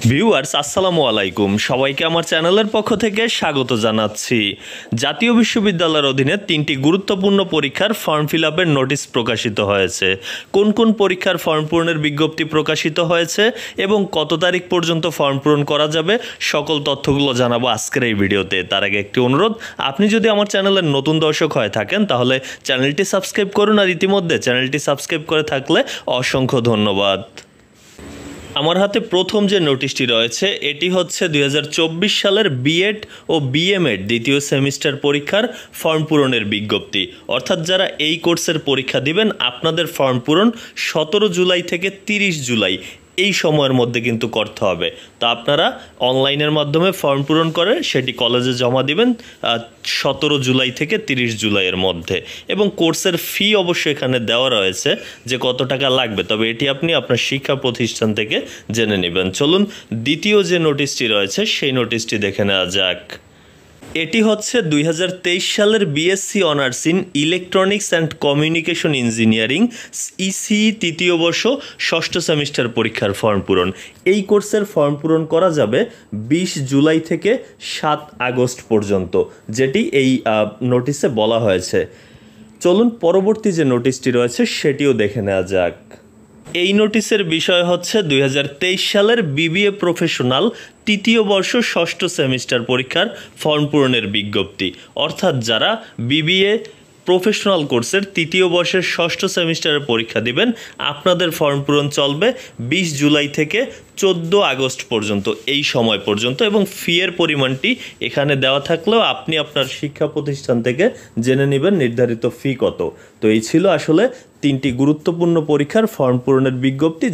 Viewers আসসালামু আলাইকুম, সবাইকে আমার চ্যানেলের পক্ষ থেকে স্বাগত জানাচ্ছি। জাতীয় বিশ্ববিদ্যালয়ের অধীনে 3টি গুরুত্বপূর্ণ পরীক্ষার ফর্ম ফিল আপের নোটিশ প্রকাশিত হয়েছে। কোন কোন পরীক্ষার ফর্ম পূরণের বিজ্ঞপ্তি প্রকাশিত হয়েছে এবং কত তারিখ পর্যন্ত ফর্ম পূরণ করা যাবে, সকল তথ্যগুলো জানাবো আজকের এই ভিডিওতে। তার আগে একটি অনুরোধ, আপনি যদি আমার চ্যানেলের নতুন দর্শক হয়ে থাকেন তাহলে চ্যানেলটি সাবস্ক্রাইব করুন, আর ইতিমধ্যে চ্যানেলটি সাবস্ক্রাইব করে থাকলে অসংখ্য ধন্যবাদ। আমার হাতে প্রথম যে নোটিশটি রয়েছে এটি হচ্ছে 2024 সালের বিএড ও বিএমএড দ্বিতীয় সেমিস্টার পরীক্ষার ফর্ম পূরণের বিজ্ঞপ্তি। অর্থাৎ যারা এই কোর্সের পরীক্ষা দিবেন আপনাদের ফর্ম পূরণ 17 জুলাই থেকে 30 জুলাই এই সময়ের মধ্যে কিন্তু করতে হবে। তো আপনারা অনলাইনের মাধ্যমে ফর্ম পূরণ করে সেটি কলেজে জমা দিবেন 17 জুলাই থেকে 30 জুলাইয়ের মধ্যে। এবং কোর্সের ফি অবশ্যই এখানে দেওয়া রয়েছে যে কত টাকা লাগবে, তবে এটি আপনি আপনার শিক্ষা প্রতিষ্ঠান থেকে জেনে নেবেন। চলুন দ্বিতীয় যে নোটিশটি রয়েছে সেই নোটিশটি দেখে নেওয়া যাক। এটি হচ্ছে 2023 সালের BSc honours in electronics and communication engineering ECE তৃতীয় বর্ষ ষষ্ঠ সেমিস্টার পরীক্ষার ফর্ম পূরণ। এই কোর্সের ফর্ম পূরণ করা যাবে 20 জুলাই থেকে 7 আগস্ট পর্যন্ত, যেটি এই নোটিশে বলা হয়েছে। চলুন পরবর্তী যে নোটিশটি রয়েছে সেটিও দেখে নেওয়া যাক। এই নোটিশের বিষয় হচ্ছে 2023 সালের বিবিএ প্রফেশনাল তৃতীয় বর্ষ ষষ্ঠ সেমিস্টার পরীক্ষার ফর্ম পূরণের বিজ্ঞপ্তি। অর্থাৎ যারা বিবিএ প্রফেশনাল কোর্সের তৃতীয় বর্ষের ষষ্ঠ সেমিস্টারের পরীক্ষা দিবেন আপনাদের ফর্ম পূরণ চলবে 20 জুলাই থেকে 14 আগস্ট পর্যন্ত, এই সময় পর্যন্ত। এবং ফি এর পরিমাণটি এখানে দেওয়া থাকলেও আপনি আপনার শিক্ষা প্রতিষ্ঠান থেকে জেনে নেবেন নির্ধারিত ফি কত। তো এই ছিল আসলে 3টি গুরুত্বপূর্ণ পরীক্ষার ফর্ম পূরণের বিজ্ঞপ্তি।